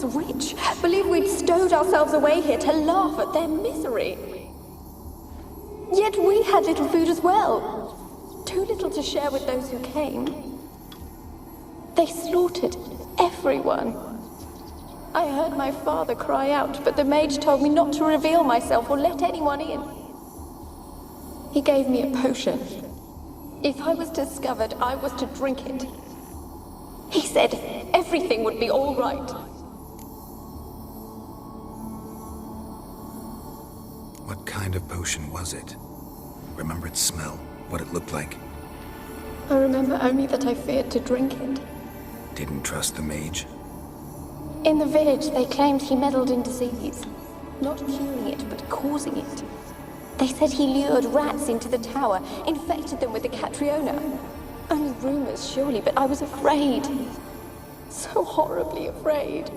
rich, believed we'd stowed ourselves away here to laugh at their misery. Yet we had little food as well. Too little to share with those who came. They slaughtered everyone. I heard my father cry out, but the mage told me not to reveal myself or let anyone in. He gave me a potion. If I was discovered, I was to drink it. He said everything would be all right. What kind of potion was it? Remember its smell? What it looked like? I remember only that I feared to drink it. Didn't trust the mage? In the village, they claimed he meddled in disease. Not curing it, but causing it. They said he lured rats into the tower, infected them with the Catriona. Only rumors, surely, but I was afraid. So horribly afraid.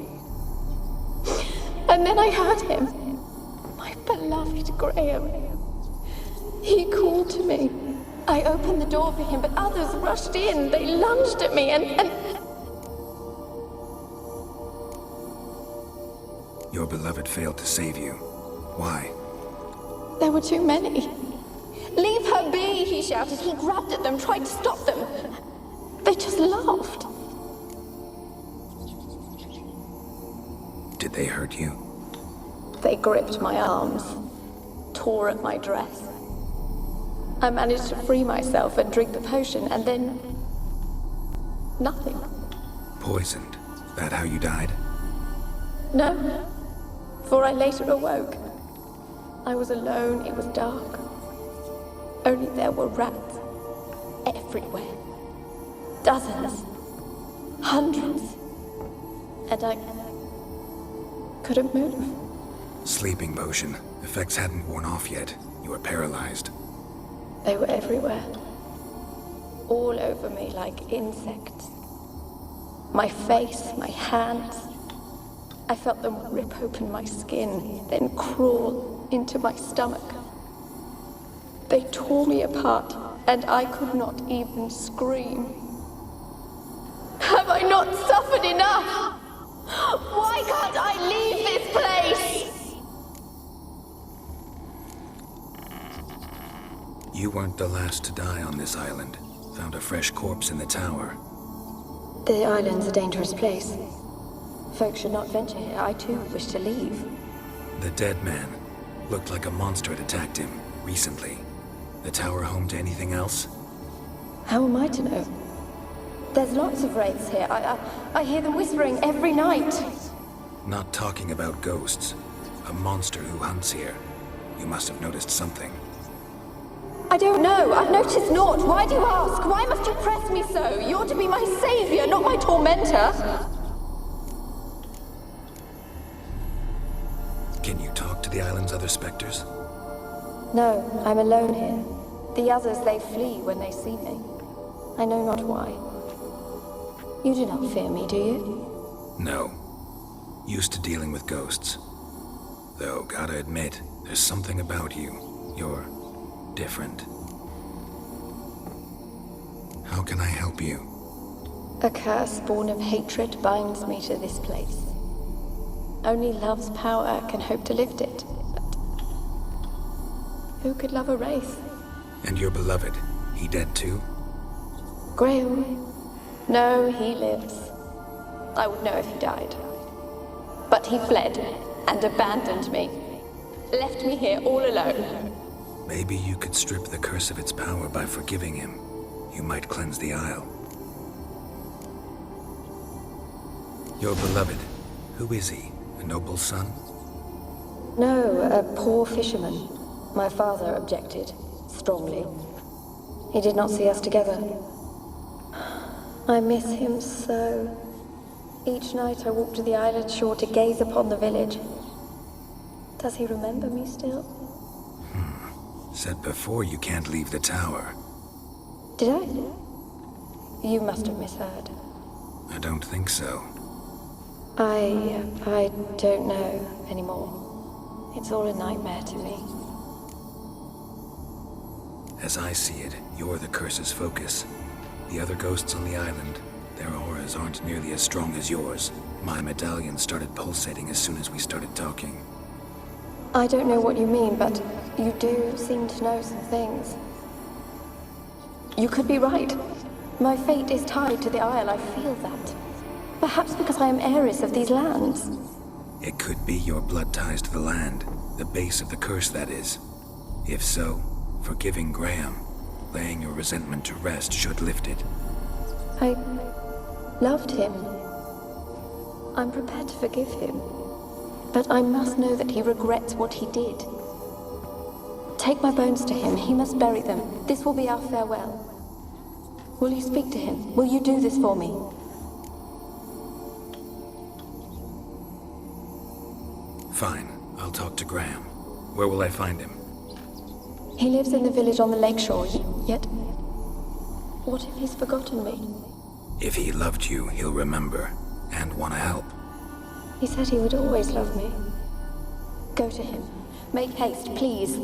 And then I heard him. My beloved Graham. He called to me. I opened the door for him, but others rushed in. They lunged at me and... Your beloved failed to save you. Why? There were too many. Leave her be, he shouted. He grabbed at them, tried to stop them. They just laughed. Did they hurt you? They gripped my arms, tore at my dress. I managed to free myself and drink the potion, and then... nothing. Poisoned? That how you died? No, for I later awoke. I was alone, it was dark. Only there were rats everywhere. Dozens. Hundreds. And I couldn't move. Sleeping potion. Effects hadn't worn off yet. You were paralyzed. They were everywhere. All over me like insects. My face, my hands. I felt them rip open my skin, then crawl into my stomach. They tore me apart, and I could not even scream. Have I not suffered enough? Why can't I leave this place? You weren't the last to die on this island. Found a fresh corpse in the tower. The island's a dangerous place. Folks should not venture here. I too wish to leave. The dead man. Looked like a monster had attacked him, recently. The tower home to anything else? How am I to know? There's lots of wraiths here. I hear them whispering every night. Not talking about ghosts. A monster who hunts here. You must have noticed something. I don't know. I've noticed naught. Why do you ask? Why must you press me so? You're to be my savior, not my tormentor. Can you talk to the island's other specters? No, I'm alone here. The others, they flee when they see me. I know not why. You do not fear me, do you? No. Used to dealing with ghosts. Though, gotta admit, there's something about you. You're different. How can I help you? A curse born of hatred binds me to this place. Only love's power can hope to lift it, but who could love a wraith? And your beloved, he dead too? Graham? No, he lives. I would know if he died. But he fled and abandoned me. Left me here all alone. Maybe you could strip the curse of its power by forgiving him. You might cleanse the isle. Your beloved, who is he? A noble son? No, a poor fisherman. My father objected, strongly. He did not see us together. I miss him so. Each night I walk to the island shore to gaze upon the village. Does he remember me still? Said before you can't leave the tower. Did I? You must have misheard. I don't think so. I don't know anymore. It's all a nightmare to me. As I see it, you're the curse's focus. The other ghosts on the island, Their auras aren't nearly as strong as yours. My medallion started pulsating as soon as we started talking. I don't know what you mean, but you do seem to know some things. You could be right. My fate is tied to the Isle, I feel that. Perhaps because I am heiress of these lands. It could be your blood ties to the land, the base of the curse, that is. If so, forgiving Graham, laying your resentment to rest should lift it. I loved him. I'm prepared to forgive him. But I must know that he regrets what he did. Take my bones to him. He must bury them. This will be our farewell. Will you speak to him? Will you do this for me? Fine. I'll talk to Graham. Where will I find him? He lives in the village on the lakeshore, yet... What if he's forgotten me? If he loved you, he'll remember, and want to help. He said he would always love me. Go to him. Make haste, please.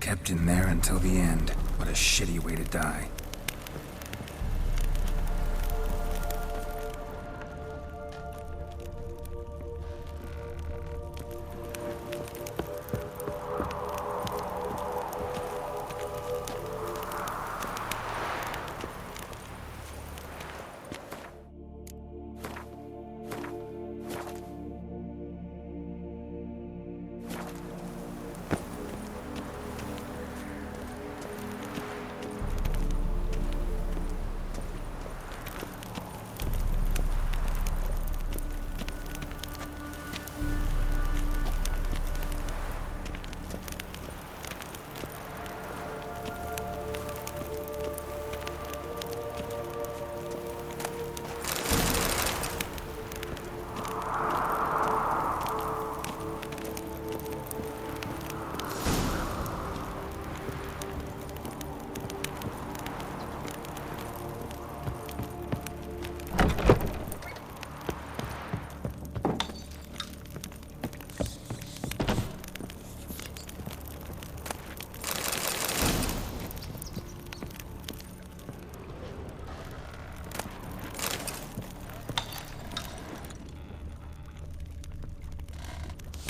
Kept in there until the end. What a shitty way to die.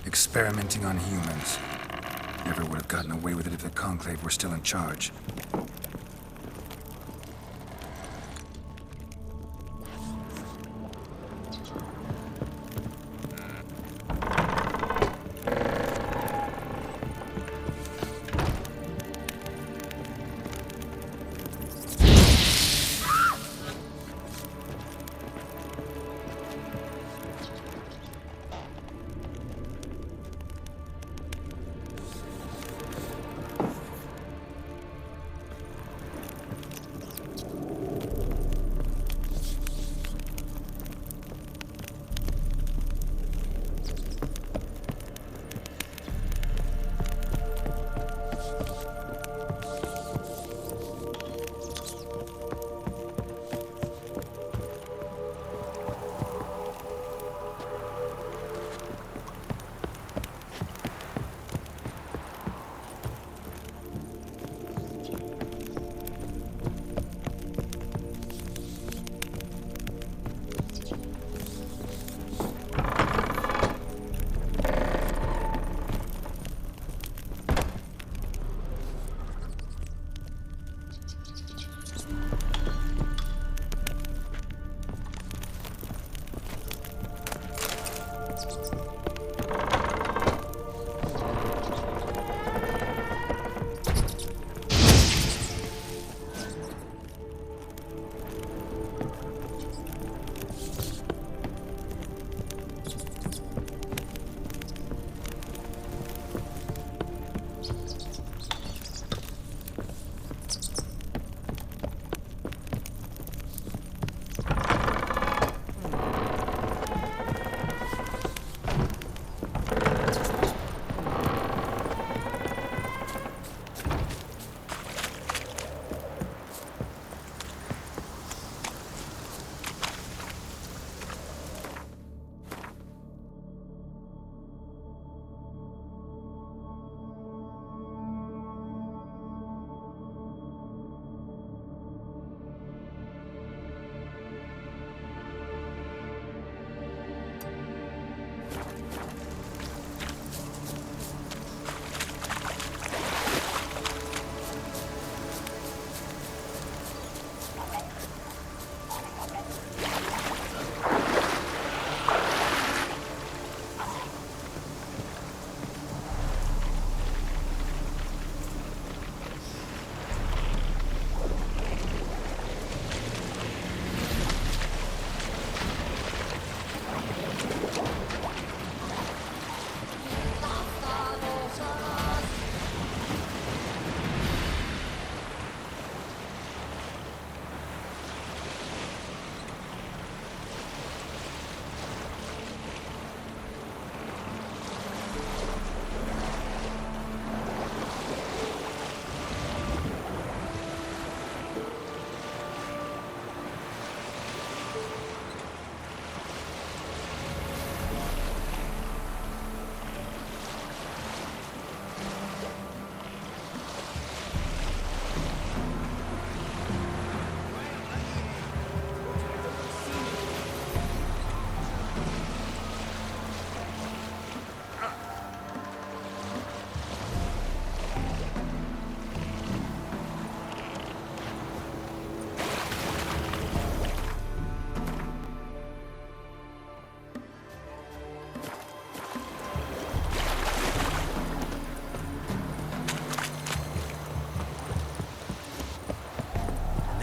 Experimenting on humans. Never would have gotten away with it if the Conclave were still in charge.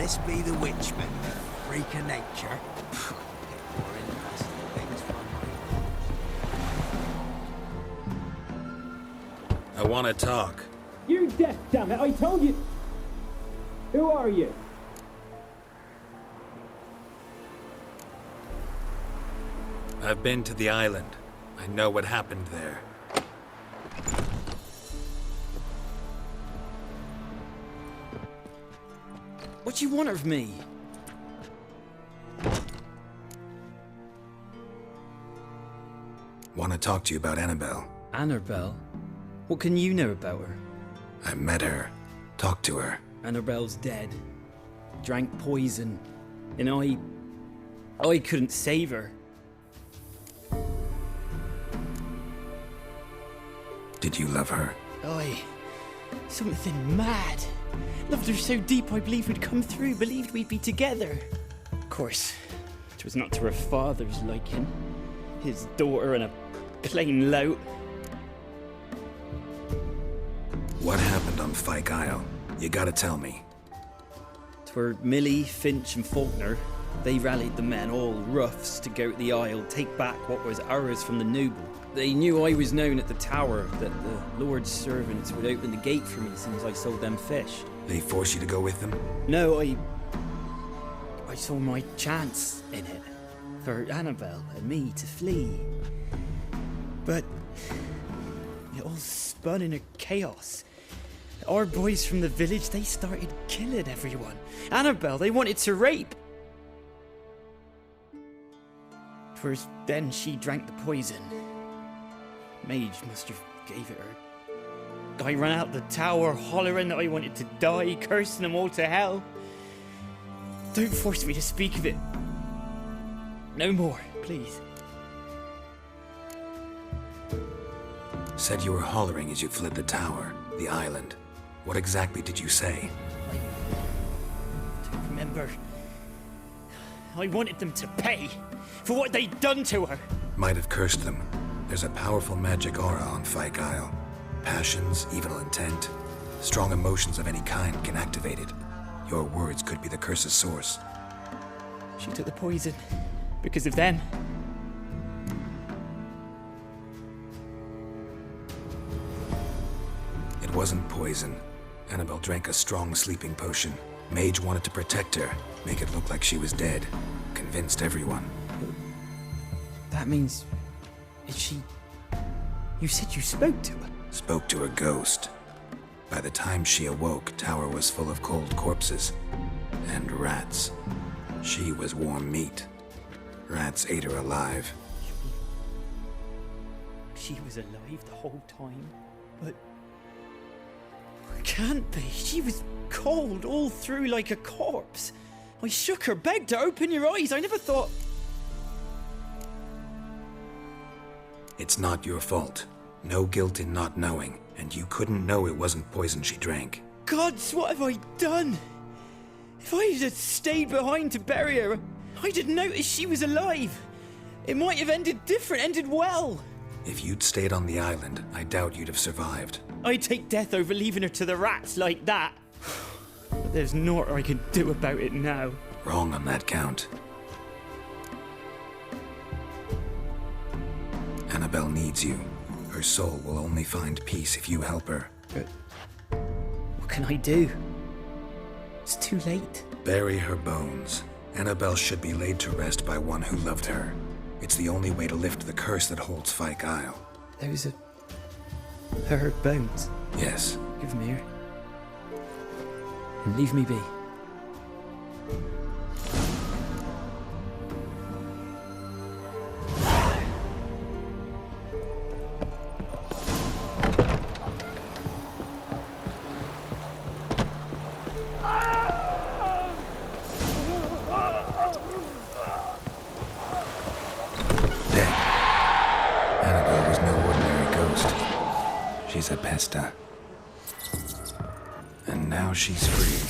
This be the witchman, freak of nature. I want to talk. You're deaf, damn it! I told you. Who are you? I've been to the island. I know what happened there. What do you want of me? Want to talk to you about Annabelle. Annabelle? What can you know about her? I met her. Talked to her. Annabelle's dead. Drank poison. And I couldn't save her. Did you love her? Something mad. Loved her so deep I believed we'd come through, believed we'd be together. Of course, it was not to her father's liking. His daughter and a plain lout. What happened on Fyke Isle? You gotta tell me. 'Twere Millie, Finch and Faulkner. They rallied the men, all roughs, to go to the Isle, take back what was ours from the noble. They knew I was known at the tower, that the Lord's servants would open the gate for me since I sold them fish. They force you to go with them? No, I saw my chance in it, for Annabelle and me to flee. But it all spun in a chaos. Our boys from the village, they started killing everyone. Annabelle, they wanted to rape. 'Twas then she drank the poison. Mage must have gave it her. I ran out the tower hollering that I wanted to die, cursing them all to hell. Don't force me to speak of it. No more, please. Said you were hollering as you fled the tower, the island. What exactly did you say? I don't remember. I wanted them to pay for what they'd done to her. Might have cursed them. There's a powerful magic aura on Fyke Isle. Passions, evil intent, strong emotions of any kind can activate it. Your words could be the curse's source. She took the poison because of them. It wasn't poison. Annabelle drank a strong sleeping potion. Mage wanted to protect her, make it look like she was dead. Convinced everyone. That means... is she... You said you spoke to her? Spoke to her ghost. By the time she awoke, tower was full of cold corpses. And rats. She was warm meat. Rats ate her alive. She was alive the whole time? But... Can't be. She was cold all through like a corpse. I shook her, begged her, open your eyes. I never thought... It's not your fault. No guilt in not knowing, and you couldn't know it wasn't poison she drank. Gods, what have I done? If I had stayed behind to bury her, I'd have noticed she was alive. It might have ended different, ended well. If you'd stayed on the island, I doubt you'd have survived. I'd take death over leaving her to the rats like that. But there's naught I can do about it now. Wrong on that count. Annabelle needs you. Her soul will only find peace if you help her. But what can I do? It's too late. Bury her bones. Annabelle should be laid to rest by one who loved her. It's the only way to lift the curse that holds Fyke Isle. Those are... her bones. Yes. Give them here. And leave me be. Annabelle was no ordinary ghost. She's a pesta. And now she's free.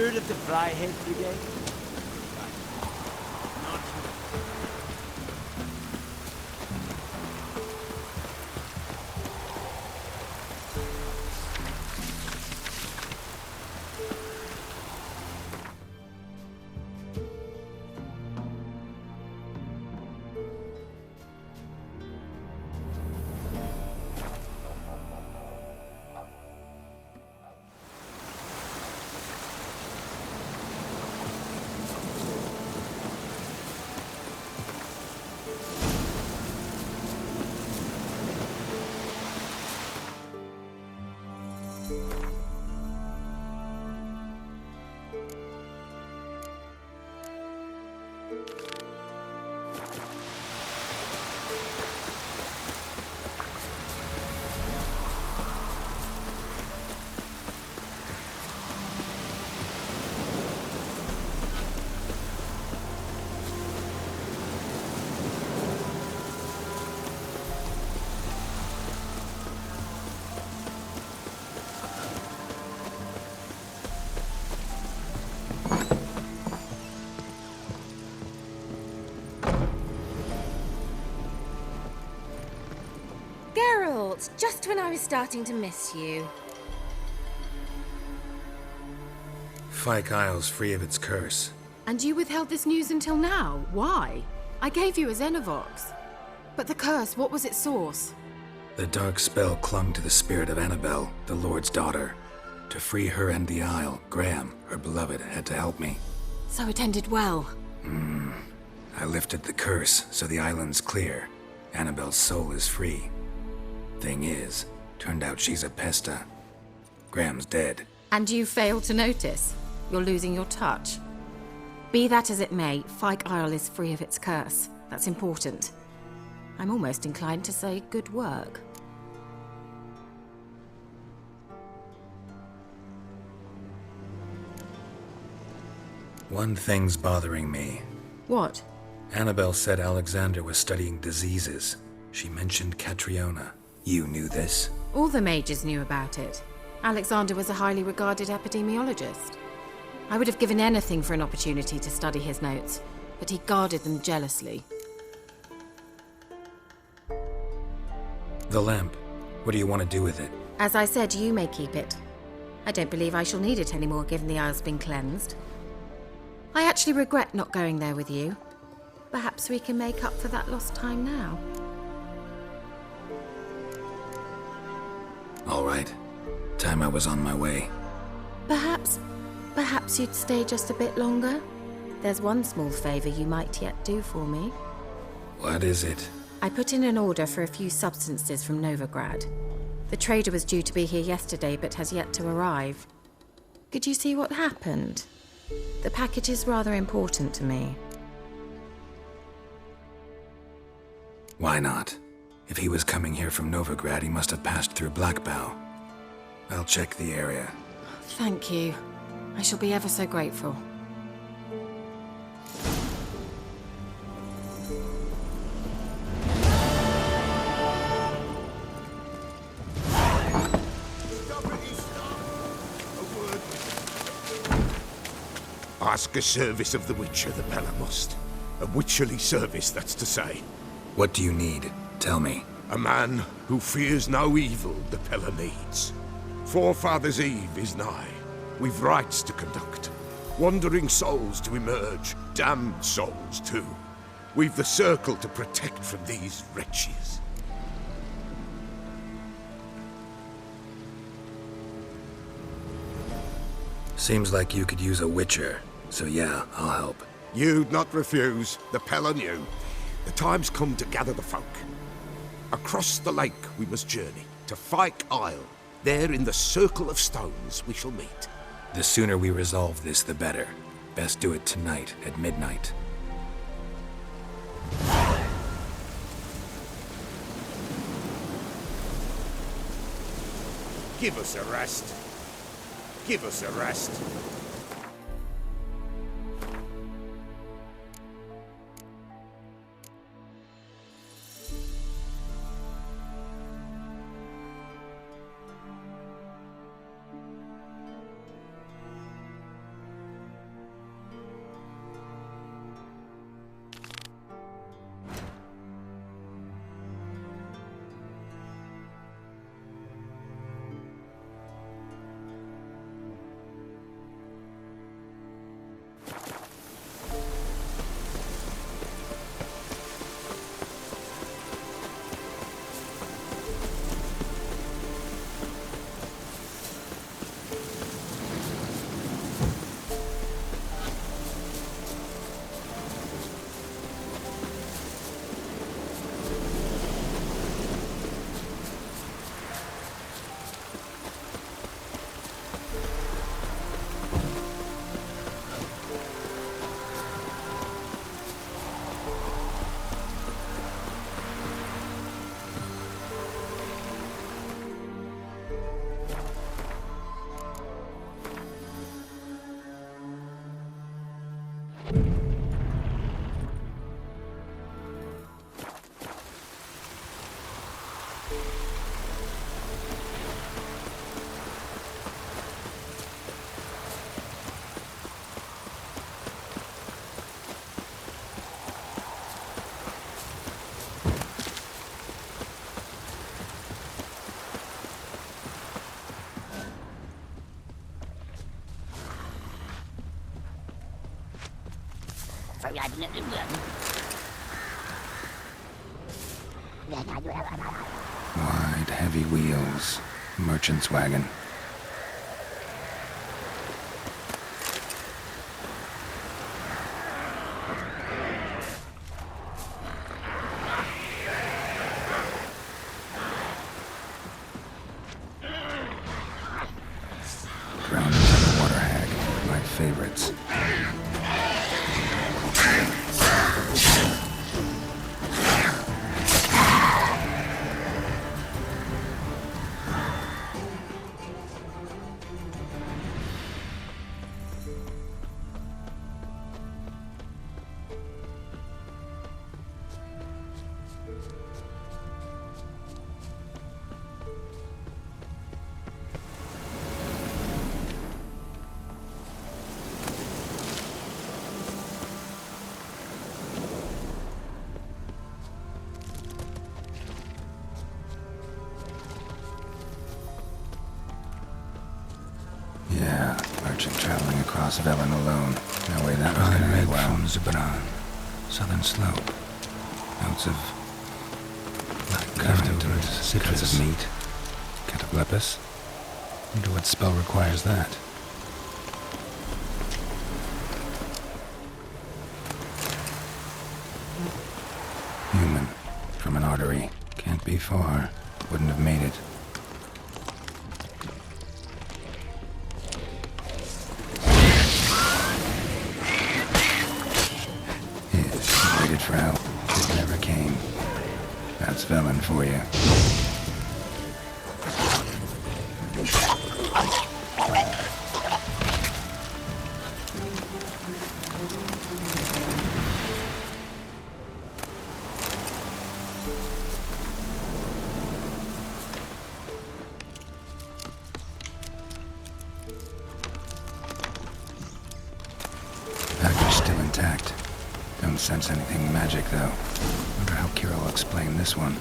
heard of the Flyhead Brigade? Not Geralt, just when I was starting to miss you. Fyke Isle's free of its curse. And you withheld this news until now? Why? I gave you a Xenovox. But the curse, what was its source? The dark spell clung to the spirit of Annabelle, the Lord's daughter. To free her and the Isle, Graham, her beloved, had to help me. So it ended well. I lifted the curse, so the island's clear. Annabelle's soul is free. Thing is, turned out she's a pesta. Graham's dead. And you failed to notice? You're losing your touch. Be that as it may, Fyke Isle is free of its curse. That's important. I'm almost inclined to say good work. One thing's bothering me. What? Annabelle said Alexander was studying diseases. She mentioned Catriona. You knew this? All the mages knew about it. Alexander was a highly regarded epidemiologist. I would have given anything for an opportunity to study his notes, but he guarded them jealously. The lamp. What do you want to do with it? As I said, you may keep it. I don't believe I shall need it anymore, given the Isle's been cleansed. I actually regret not going there with you. Perhaps we can make up for that lost time now. All right. Time I was on my way. Perhaps you'd stay just a bit longer? There's one small favor you might yet do for me. What is it? I put in an order for a few substances from Novigrad. The trader was due to be here yesterday, but has yet to arrive. Could you see what happened? The package is rather important to me. Why not? If he was coming here from Novigrad, he must have passed through Blackbow. I'll check the area. Thank you. I shall be ever so grateful. Ask a service of the Witcher, the Pella must. A witcherly service, that's to say. What do you need? Tell me. A man who fears no evil the Pella needs. Forefathers' Eve is nigh. We've rites to conduct. Wandering souls to emerge. Damned souls, too. We've the circle to protect from these wretches. Seems like you could use a witcher. So yeah, I'll help. You'd not refuse. The Pella knew. The time's come to gather the folk. Across the lake we must journey, to Fyke Isle. There in the circle of stones we shall meet. The sooner we resolve this, the better. Best do it tonight, at midnight. Give us a rest. Give us a rest. Wide, heavy wheels. Merchant's wagon. Drowners and the water hag, my favorites. Yeah, merchant traveling across Velen alone. No way that was gonna make well. From Zubran, southern slope. Notes of black currant and citrus of meat. Cataplepis. Wonder what spell requires that. Human. From an artery. Can't be far. Wouldn't have made it. Waited for help. It never came. That's Velen for you. Package still intact. Don't sense anything magic, though. Wonder how Kira will explain this one.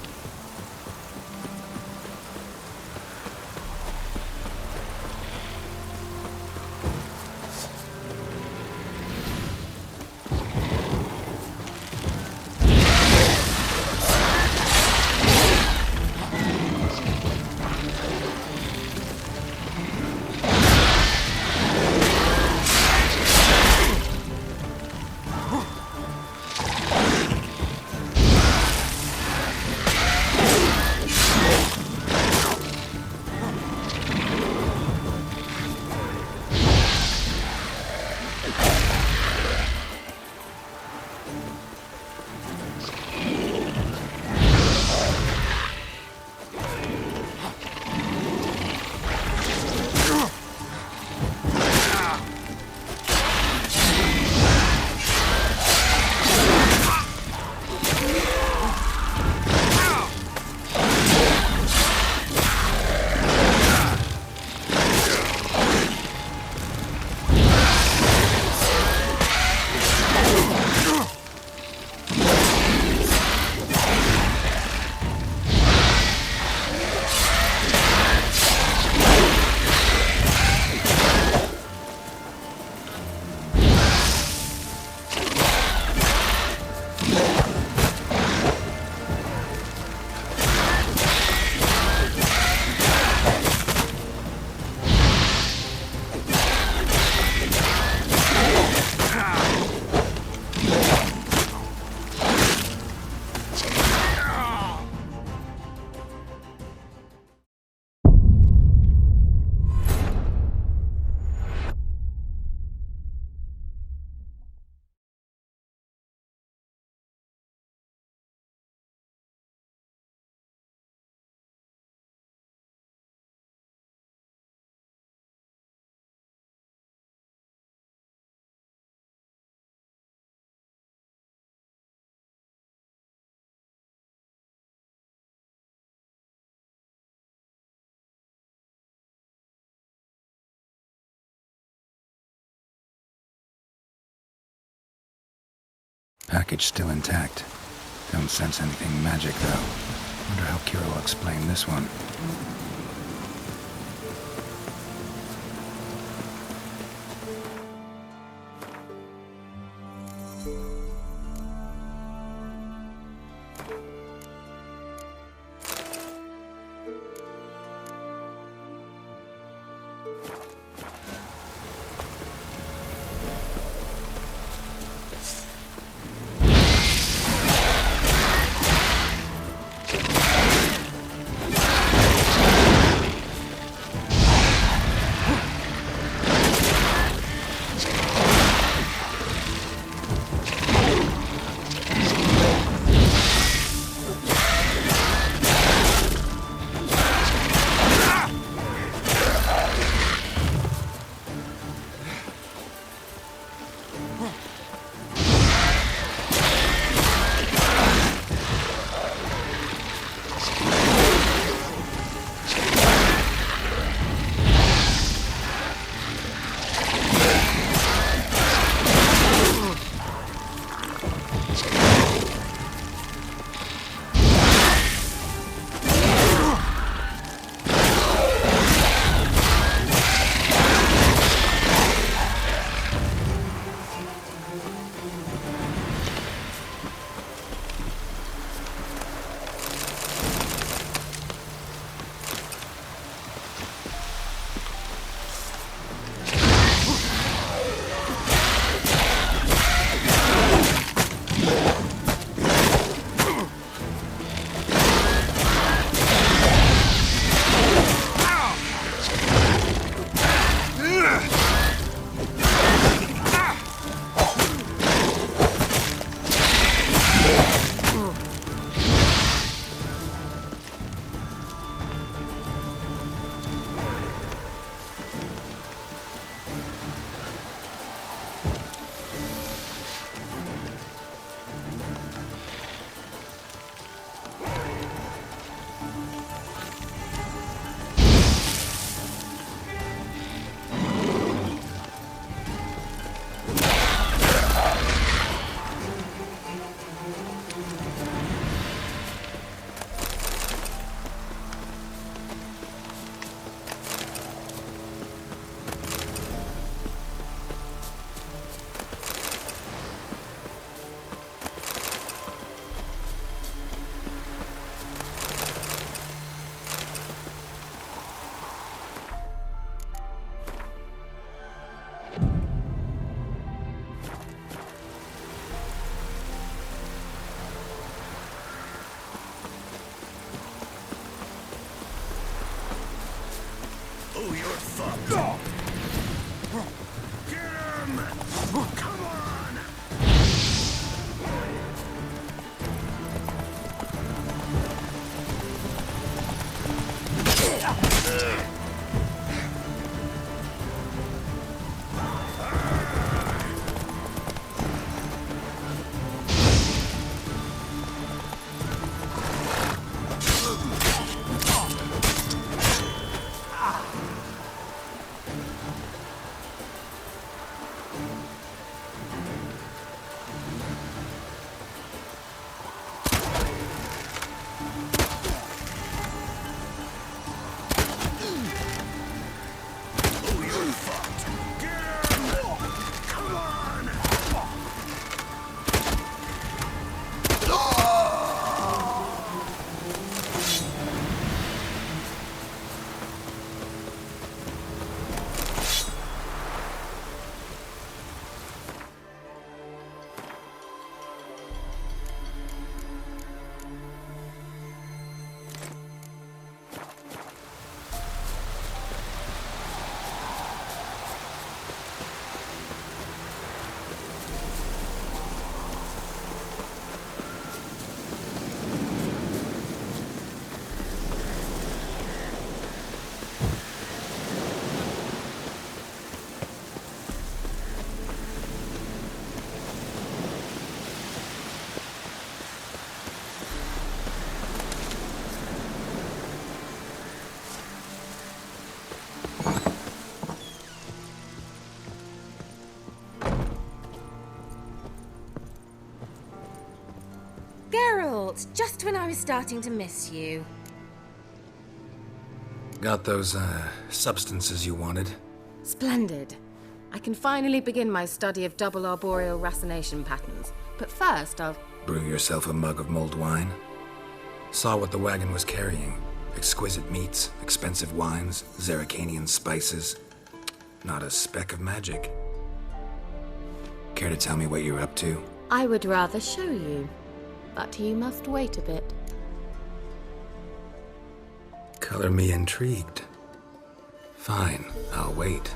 Package still intact. Don't sense anything magic, though. Wonder how Kira will explain this one. Oh, you're fucked. Get him! Come on! Geralt, just when I was starting to miss you. Got those, substances you wanted? Splendid. I can finally begin my study of double arboreal racination patterns. But first, I'll... Brew yourself a mug of mulled wine? Saw what the wagon was carrying. Exquisite meats, expensive wines, Zerrikanian spices. Not a speck of magic. Care to tell me what you're up to? I would rather show you. But you must wait a bit. Color me intrigued. Fine, I'll wait.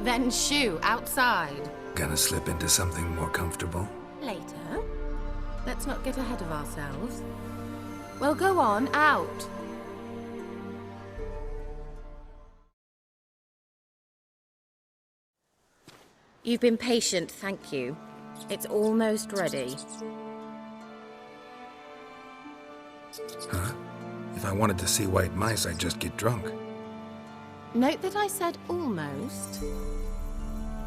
Then shoo, outside. Gonna slip into something more comfortable? Later. Let's not get ahead of ourselves. Well, go on, out. You've been patient, thank you. It's almost ready. Huh? If I wanted to see white mice, I'd just get drunk. Note that I said almost.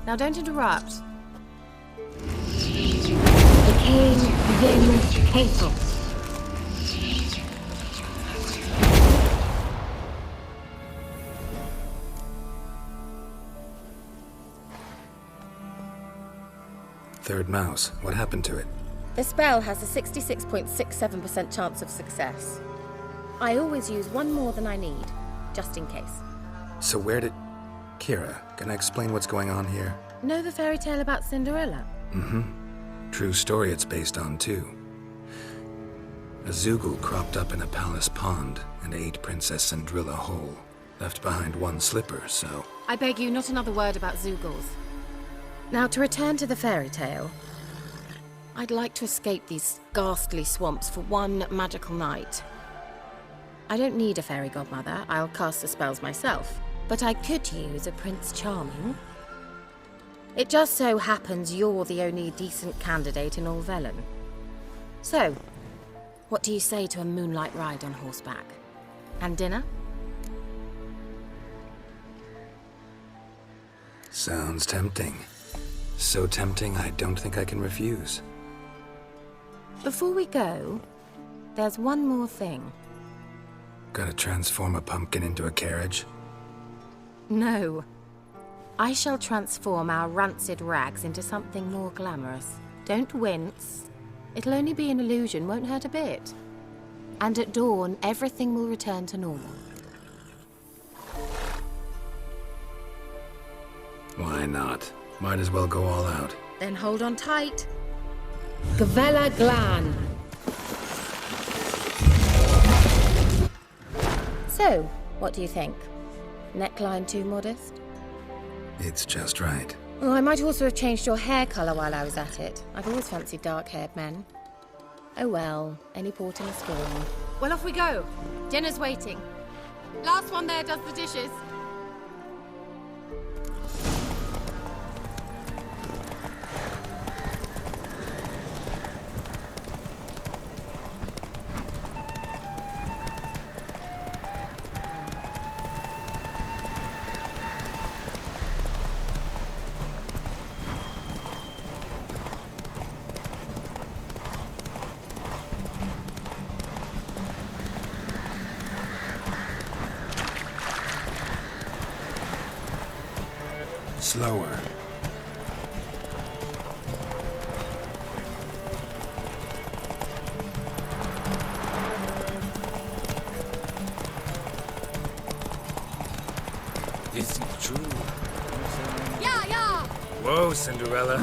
Now don't interrupt. Decaying Venus Casos. Third mouse. What happened to it? The spell has a 66.67% chance of success. I always use one more than I need, just in case. So where did... Kira, can I explain what's going on here? Know the fairy tale about Cinderella? Mm-hmm. True story it's based on, too. A Zoogle cropped up in a palace pond and ate Princess Cinderella whole. Left behind one slipper, so... I beg you, not another word about Zoogles. Now, to return to the fairy tale, I'd like to escape these ghastly swamps for one magical night. I don't need a fairy godmother, I'll cast the spells myself, but I could use a Prince Charming. It just so happens you're the only decent candidate in all Velen. So, what do you say to a moonlight ride on horseback? And dinner? Sounds tempting. So tempting, I don't think I can refuse. Before we go, there's one more thing. Gotta transform a pumpkin into a carriage? No. I shall transform our rancid rags into something more glamorous. Don't wince. It'll only be an illusion, won't hurt a bit. And at dawn, everything will return to normal. Why not? Might as well go all out. Then hold on tight. Gavella Glan. So, what do you think? Neckline too modest? It's just right. Oh, I might also have changed your hair colour while I was at it. I've always fancied dark-haired men. Oh well, any port in a storm. Well, off we go. Dinner's waiting. Last one there does the dishes. Slower. Is it true? Yeah, yeah! Whoa, Cinderella.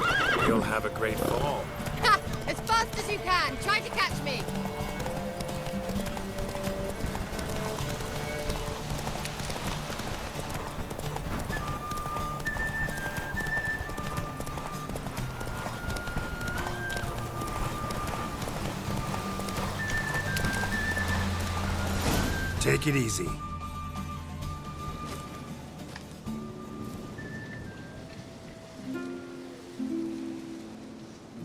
You'll have a great fall. Ha! As fast as you can. Try to catch me. Take it easy.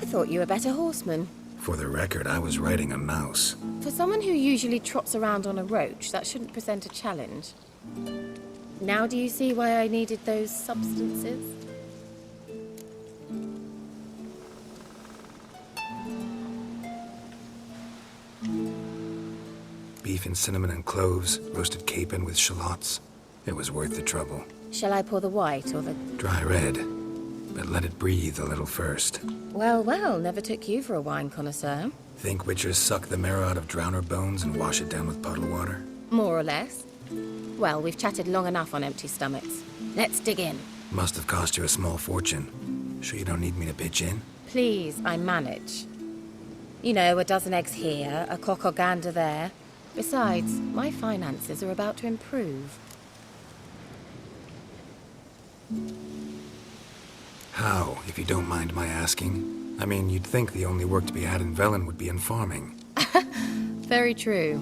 I thought you were a better horseman. For the record, I was riding a mouse. For someone who usually trots around on a roach, that shouldn't present a challenge. Now do you see why I needed those substances? Beef and cinnamon and cloves, roasted capon with shallots. It was worth the trouble. Shall I pour the white or the... Dry red, but let it breathe a little first. Well, well, never took you for a wine connoisseur. Think witchers suck the marrow out of drowner bones and wash it down with puddle water? More or less. Well, we've chatted long enough on empty stomachs. Let's dig in. Must have cost you a small fortune. Sure you don't need me to pitch in? Please, I manage. You know, a dozen eggs here, a cock or gander there. Besides, my finances are about to improve. How, if you don't mind my asking? I mean, you'd think the only work to be had in Velen would be in farming. Very true.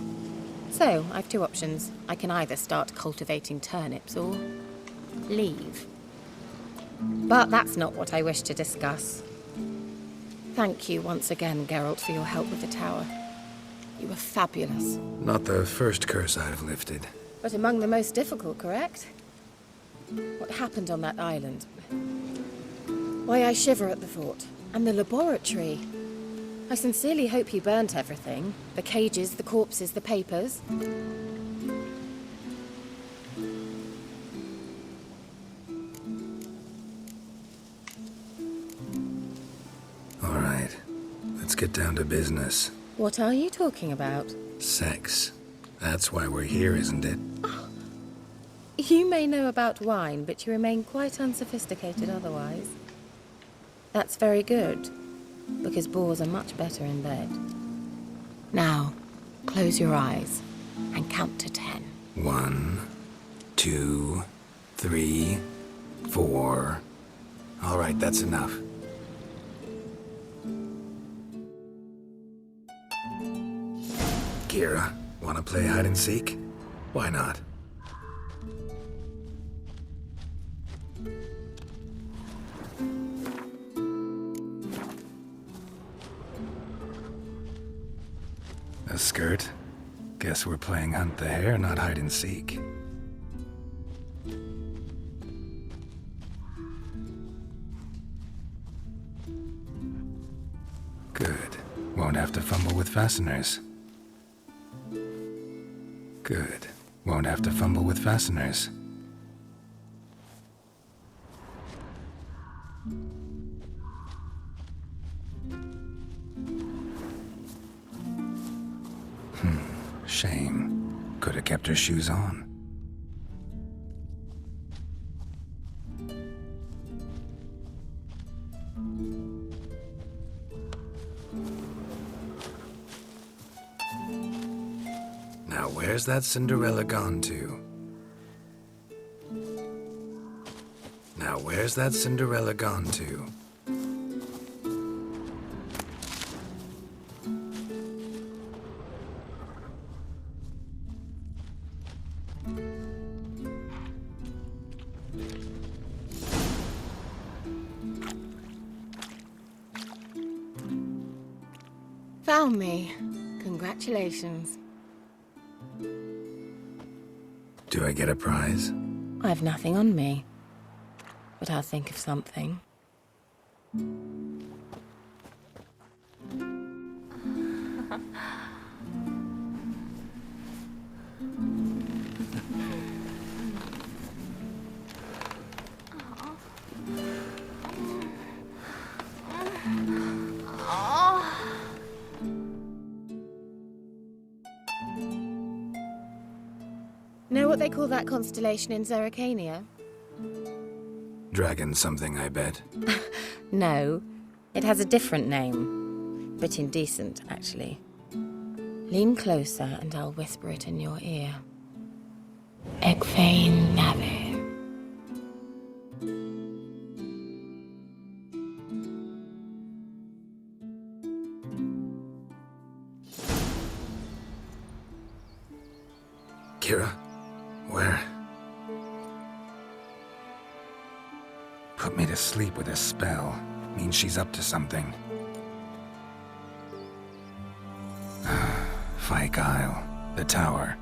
So, I've two options. I can either start cultivating turnips or leave. But that's not what I wish to discuss. Thank you once again, Geralt, for your help with the tower. You were fabulous. Not the first curse I've lifted. But among the most difficult, correct? What happened on that island? Why, I shiver at the thought. And the laboratory. I sincerely hope you burnt everything. The cages, the corpses, the papers. All right, let's get down to business. What are you talking about? Sex. That's why we're here, isn't it? You may know about wine, but you remain quite unsophisticated otherwise. That's very good, because boars are much better in bed. Now, close your eyes and count to 10. 1, 2, 3, 4. All right, that's enough. Kira, wanna play hide and seek? Why not? A skirt? Guess we're playing hunt the hare, not hide and seek. Good. Won't have to fumble with fasteners. Good. Won't have to fumble with fasteners. Shame. Could have kept her shoes on. Now where's that Cinderella gone to? Now where's that Cinderella gone to? Found me. Congratulations. Do I get a prize? I've nothing on me. But I'll think of something. Know what they call that constellation in Zerrikania? Dragon something, I bet. No, it has a different name. Bit indecent, actually. Lean closer and I'll whisper it in your ear. Egfain Nave. Kira? Where? Put me to sleep with a spell. Means she's up to something. Fyke Isle. The tower.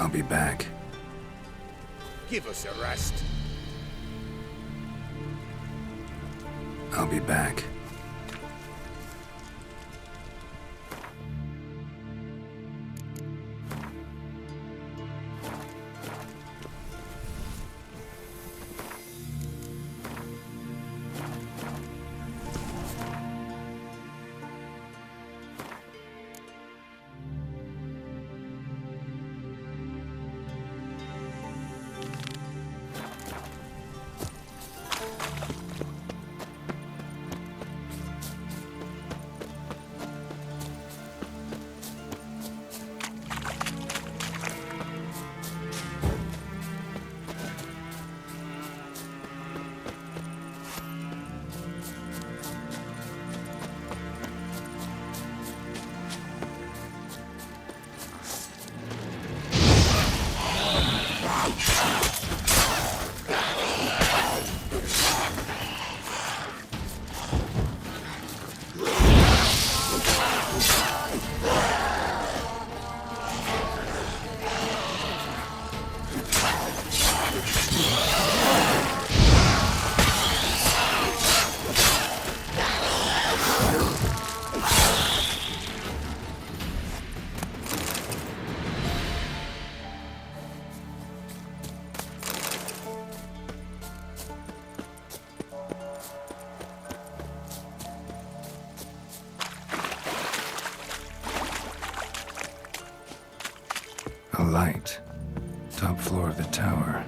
I'll be back. Give us a rest. I'll be back. A light. Top floor of the tower.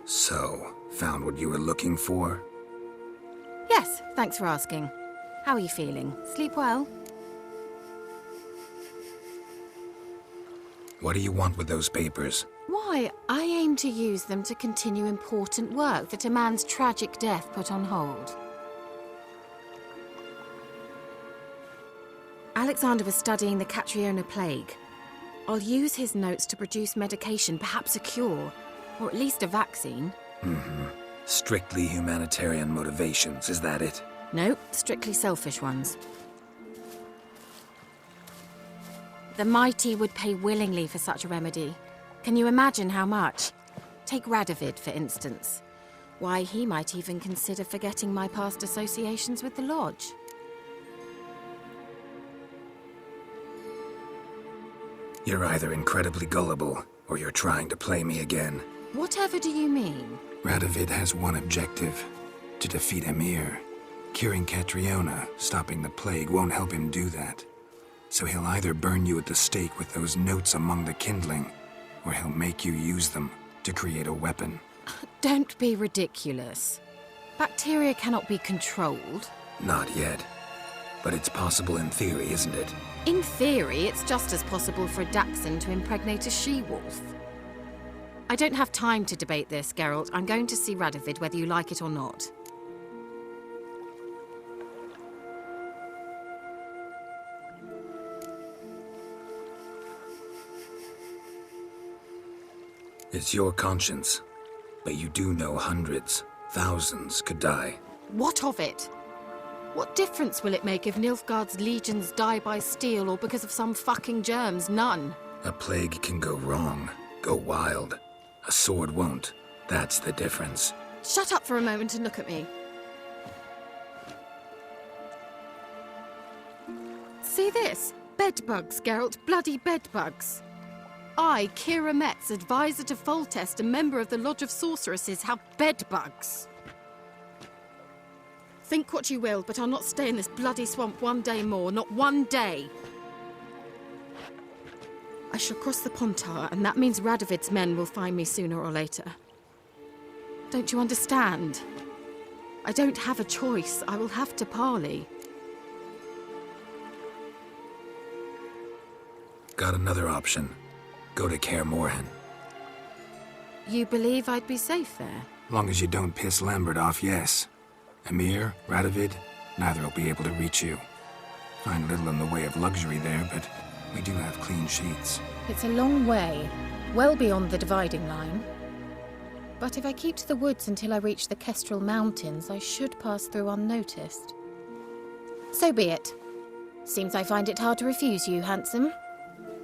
So, found what you were looking for? Yes, thanks for asking. How are you feeling? Sleep well? What do you want with those papers? Why, I aim to use them to continue important work that a man's tragic death put on hold. Alexander was studying the Catriona plague. I'll use his notes to produce medication, perhaps a cure, or at least a vaccine. Strictly humanitarian motivations, is that it? Nope, strictly selfish ones. The mighty would pay willingly for such a remedy. Can you imagine how much? Take Radovid, for instance. Why, he might even consider forgetting my past associations with the Lodge. You're either incredibly gullible, or you're trying to play me again. Whatever do you mean? Radovid has one objective: to defeat Emir. Curing Catriona, stopping the plague, won't help him do that. So he'll either burn you at the stake with those notes among the kindling, or he'll make you use them to create a weapon. Don't be ridiculous. Bacteria cannot be controlled. Not yet. But it's possible in theory, isn't it? In theory, it's just as possible for a Dachshund to impregnate a she-wolf. I don't have time to debate this, Geralt. I'm going to see Radovid whether you like it or not. It's your conscience. But you do know hundreds, thousands could die. What of it? What difference will it make if Nilfgaard's legions die by steel or because of some fucking germs? None. A plague can go wrong, go wild. A sword won't. That's the difference. Shut up for a moment and look at me. See this? Bedbugs, Geralt. Bloody bedbugs. I, Kira Metz, advisor to Foltest and member of the Lodge of Sorceresses, have bedbugs. Think what you will, but I'll not stay in this bloody swamp one day more. Not one day. I shall cross the Pontar, and that means Radovid's men will find me sooner or later. Don't you understand? I don't have a choice. I will have to parley. Got another option. Go to Kaer Morhen. You believe I'd be safe there? Long as you don't piss Lambert off, yes. Emir, Radovid, neither will be able to reach you. Find little in the way of luxury there, but we do have clean sheets. It's a long way, well beyond the dividing line. But if I keep to the woods until I reach the Kestrel Mountains, I should pass through unnoticed. So be it. Seems I find it hard to refuse you, handsome.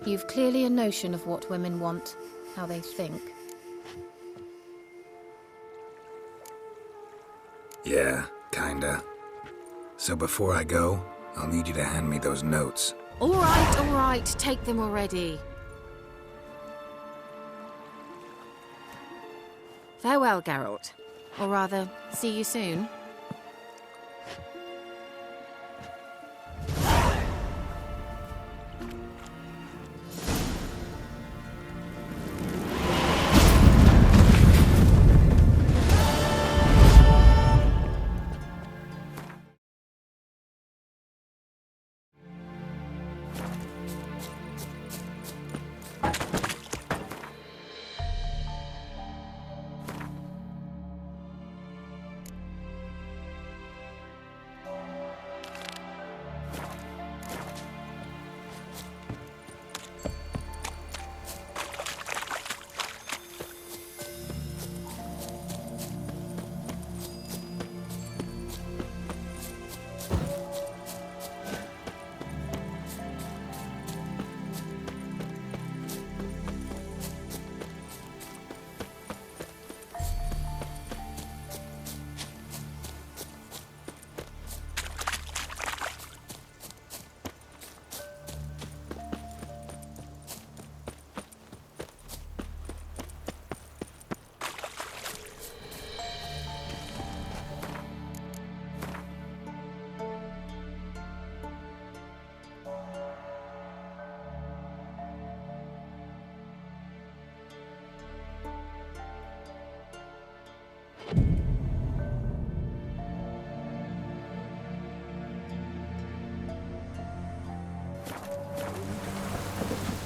You've clearly a notion of what women want, how they think. Yeah, kinda. So before I go, I'll need you to hand me those notes. All right, take them already. Farewell, Geralt. Or rather, see you soon.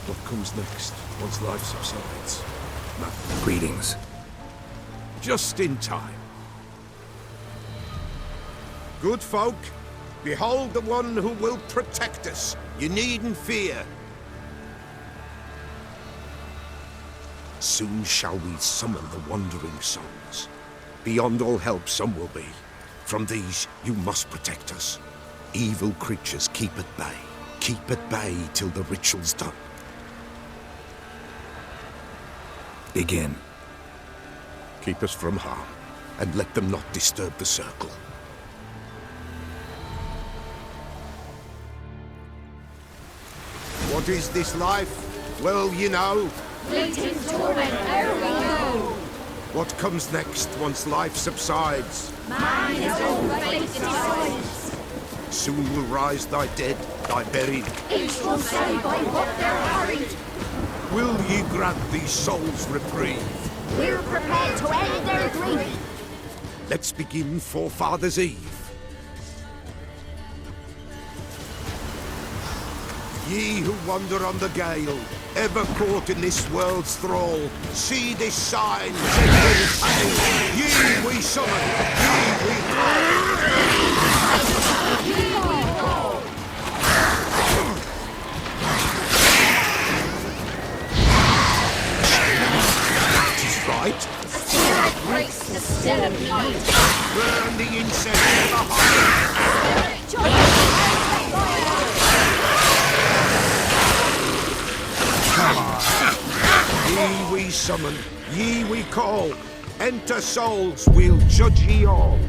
What comes next, once life subsides? Greetings. Just in time. Good folk, behold the one who will protect us. You needn't fear. Soon shall we summon the wandering souls. Beyond all help some will be. From these you must protect us. Evil creatures keep at bay. Keep at bay till the ritual's done. Begin. Keep us from harm, and let them not disturb the circle. What is this life? Well, you know. Fleeting torment, ere we go. What comes next once life subsides? Man is all fate decides. Soon will rise thy dead, thy buried. Each will say by what they're hurried. Will ye grant these souls reprieve? We're prepared to end their grief. Let's begin Forefathers' Eve. Ye who wander on the gale, ever caught in this world's thrall, see this sign, sacred tale. Ye we summon, ye we call. Right? Spirit breaks the still of night. Burn the incense in the heart. Ye we summon, ye we call. Enter souls, we'll judge ye all.